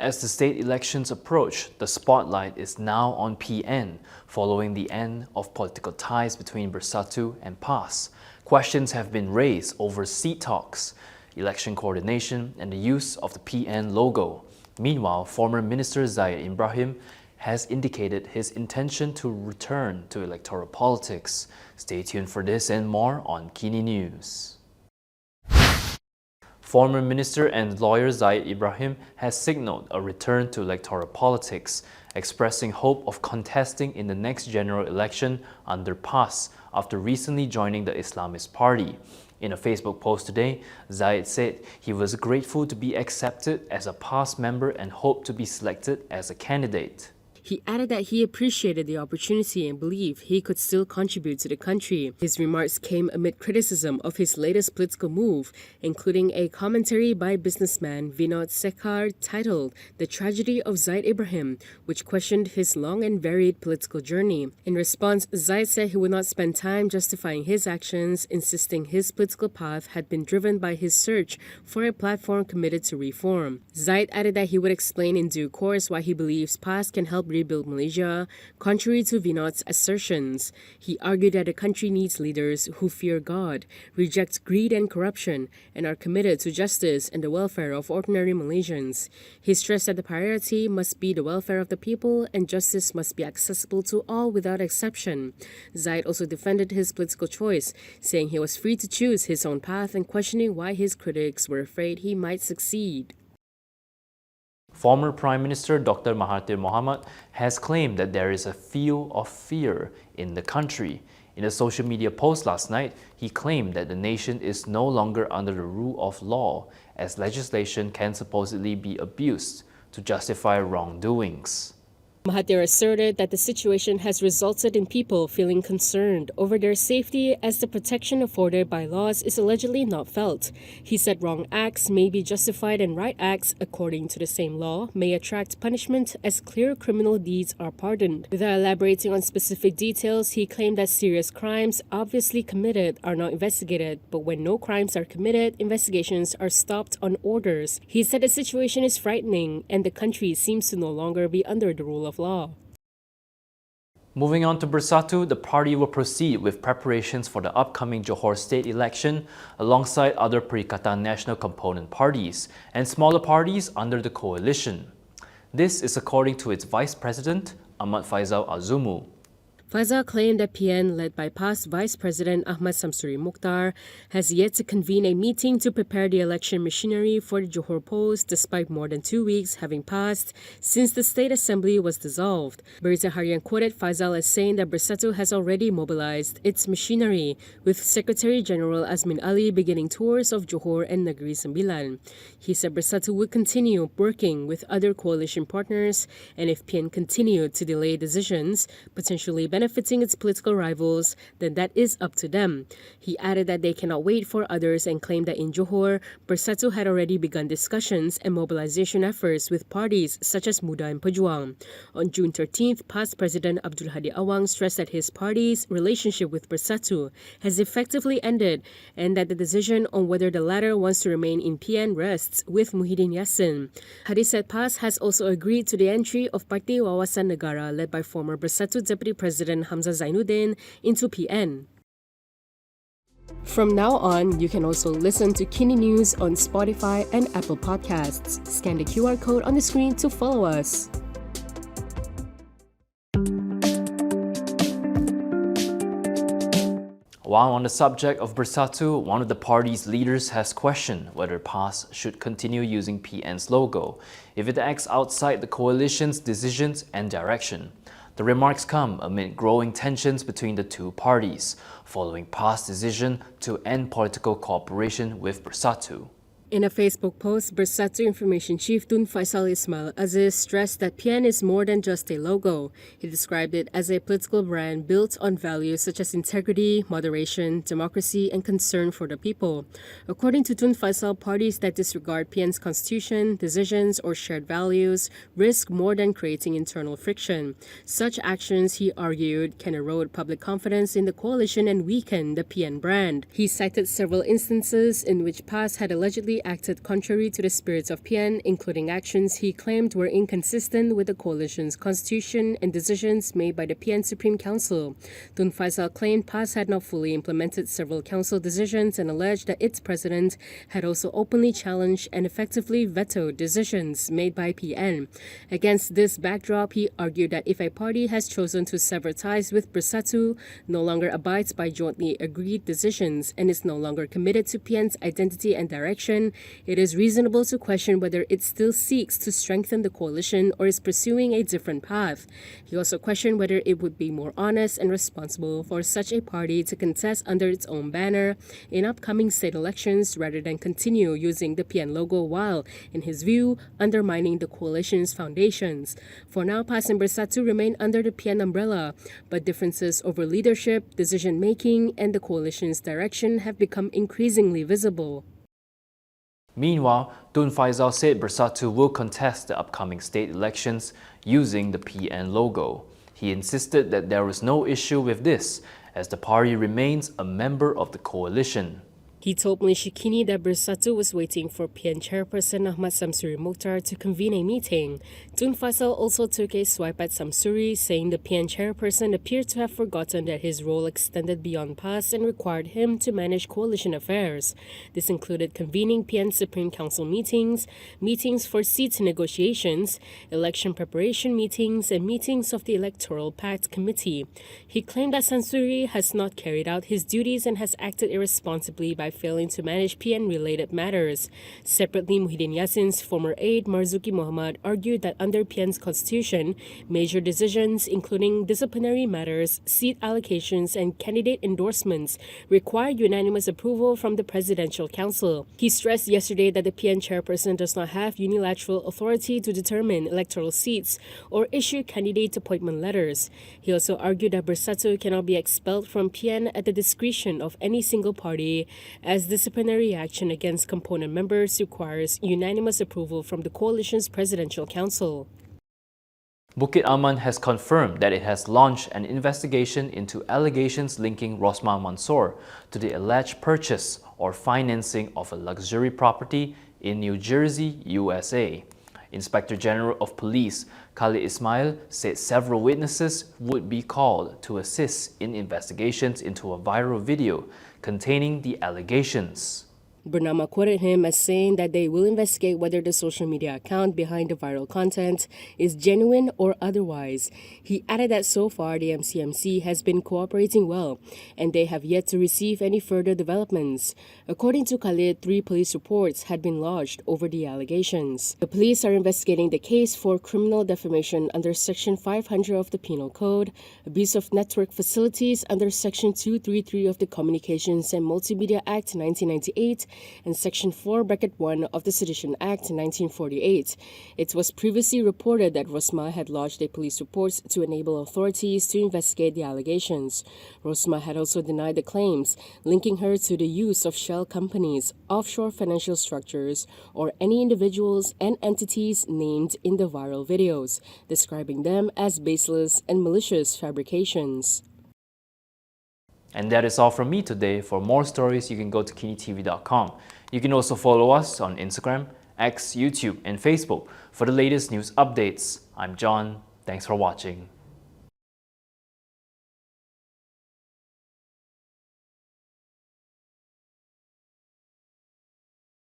As the state elections approach, the spotlight is now on PN, following the end of political ties between Bersatu and PAS. Questions have been raised over seat talks, election coordination, and the use of the PN logo. Meanwhile, former Minister Zahid Ibrahim has indicated his intention to return to electoral politics. Stay tuned for this and more on KiniNews. Former Minister and lawyer Zahid Ibrahim has signaled a return to electoral politics, expressing hope of contesting in the next general election under PAS after recently joining the Islamist Party. In a Facebook post today, Zahid said he was grateful to be accepted as a PAS member and hoped to be selected as a candidate. He added that he appreciated the opportunity and believed he could still contribute to the country. His remarks came amid criticism of his latest political move, including a commentary by businessman Vinod Sekhar titled "The Tragedy of Zahid Ibrahim," which questioned his long and varied political journey. In response, Zahid said he would not spend time justifying his actions, insisting his political path had been driven by his search for a platform committed to reform. Zahid added that he would explain in due course why he believes PAS can help rebuild Malaysia, contrary to Vinod's assertions. He argued that the country needs leaders who fear God, reject greed and corruption, and are committed to justice and the welfare of ordinary Malaysians. He stressed that the priority must be the welfare of the people and justice must be accessible to all without exception. Zahid also defended his political choice, saying he was free to choose his own path and questioning why his critics were afraid he might succeed. Former Prime Minister Dr Mahathir Mohamad has claimed that there is a feel of fear in the country. In a social media post last night, he claimed that the nation is no longer under the rule of law, as legislation can supposedly be abused to justify wrongdoings. Mahathir asserted that the situation has resulted in people feeling concerned over their safety as the protection afforded by laws is allegedly not felt. He said wrong acts may be justified and right acts, according to the same law, may attract punishment as clear criminal deeds are pardoned. Without elaborating on specific details, he claimed that serious crimes obviously committed are not investigated, but when no crimes are committed, investigations are stopped on orders. He said the situation is frightening and the country seems to no longer be under the rule of law. Moving on to Bersatu, the party will proceed with preparations for the upcoming Johor state election alongside other Perikatan Nasional component parties and smaller parties under the coalition. This is according to its Vice President, Tun Faisal Ismail Aziz. Faisal claimed that PN, led by past Vice President Ahmad Samsuri Mukhtar, has yet to convene a meeting to prepare the election machinery for the Johor polls despite more than 2 weeks having passed since the State Assembly was dissolved. Berita Harian quoted Faisal as saying that Bersatu has already mobilized its machinery, with Secretary General Azmin Ali beginning tours of Johor and Negeri Sembilan. He said Bersatu would continue working with other coalition partners, and if PN continued to delay decisions, potentially benefiting its political rivals, then that is up to them. He added that they cannot wait for others and claimed that in Johor, Bersatu had already begun discussions and mobilization efforts with parties such as Muda and Pejuang. On June 13th, past President Abdul Hadi Awang stressed that his party's relationship with Bersatu has effectively ended and that the decision on whether the latter wants to remain in PN rests with Muhyiddin Yassin. Hadi said PAS has also agreed to the entry of Parti Wawasan Negara led by former Bersatu Deputy President Hamzah Zainuddin into PN. From now on, you can also listen to KiniNews on Spotify and Apple Podcasts. Scan the QR code on the screen to follow us. While on the subject of Bersatu, one of the party's leaders has questioned whether PAS should continue using PN's logo if it acts outside the coalition's decisions and direction. The remarks come amid growing tensions between the two parties, following PAS's decision to end political cooperation with Bersatu. In a Facebook post, Bersatu Information Chief Tun Faisal Ismail Aziz stressed that PN is more than just a logo. He described it as a political brand built on values such as integrity, moderation, democracy, and concern for the people. According to Tun Faisal, parties that disregard PN's constitution, decisions, or shared values risk more than creating internal friction. Such actions, he argued, can erode public confidence in the coalition and weaken the PN brand. He cited several instances in which PAS had allegedly repeatedly acted contrary to the spirit of PN, including actions he claimed were inconsistent with the coalition's constitution and decisions made by the PN Supreme Council. Tun Faisal claimed PAS had not fully implemented several council decisions and alleged that its president had also openly challenged and effectively vetoed decisions made by PN. Against this backdrop, he argued that if a party has chosen to sever ties with Bersatu, no longer abides by jointly agreed decisions, and is no longer committed to PN's identity and direction, it is reasonable to question whether it still seeks to strengthen the coalition or is pursuing a different path. He also questioned whether it would be more honest and responsible for such a party to contest under its own banner in upcoming state elections rather than continue using the PN logo while, in his view, undermining the coalition's foundations. For now, PAS and Bersatu remain under the PN umbrella, but differences over leadership, decision-making, and the coalition's direction have become increasingly visible. Meanwhile, Tun Faisal said Bersatu will contest the upcoming state elections using the PN logo. He insisted that there is no issue with this, as the party remains a member of the coalition. He told Malaysia Kini that Bersatu was waiting for PN chairperson Ahmad Samsuri Mokhtar to convene a meeting. Tun Faisal also took a swipe at Samsuri, saying the PN chairperson appeared to have forgotten that his role extended beyond PAS and required him to manage coalition affairs. This included convening PN Supreme Council meetings, meetings for seats negotiations, election preparation meetings, and meetings of the Electoral Pact Committee. He claimed that Samsuri has not carried out his duties and has acted irresponsibly by failing to manage PN-related matters. Separately, Muhyiddin Yassin's former aide Marzuki Mohamad argued that under PN's constitution, major decisions including disciplinary matters, seat allocations, and candidate endorsements require unanimous approval from the Presidential Council. He stressed yesterday that the PN chairperson does not have unilateral authority to determine electoral seats or issue candidate appointment letters. He also argued that Bersatu cannot be expelled from PN at the discretion of any single party, as disciplinary action against component members requires unanimous approval from the coalition's Presidential Council. Bukit Aman has confirmed that it has launched an investigation into allegations linking Rosmah Mansour to the alleged purchase or financing of a luxury property in New Jersey, USA. Inspector General of Police Khalid Ismail said several witnesses would be called to assist in investigations into a viral video containing the allegations. Bernama quoted him as saying that they will investigate whether the social media account behind the viral content is genuine or otherwise. He added that so far the MCMC has been cooperating well and they have yet to receive any further developments. According to Khalid, 3 police reports had been lodged over the allegations. The police are investigating the case for criminal defamation under Section 500 of the Penal Code, abuse of network facilities under Section 233 of the Communications and Multimedia Act 1998, and Section 4(1) of the Sedition Act 1948. It was previously reported that Rosmah had lodged a police report to enable authorities to investigate the allegations. Rosmah had also denied the claims, linking her to the use of shell companies, offshore financial structures, or any individuals and entities named in the viral videos, describing them as baseless and malicious fabrications. And that is all from me today. For more stories, you can go to Kinitv.com. You can also follow us on Instagram, X, YouTube, and Facebook for the latest news updates. I'm John. Thanks for watching.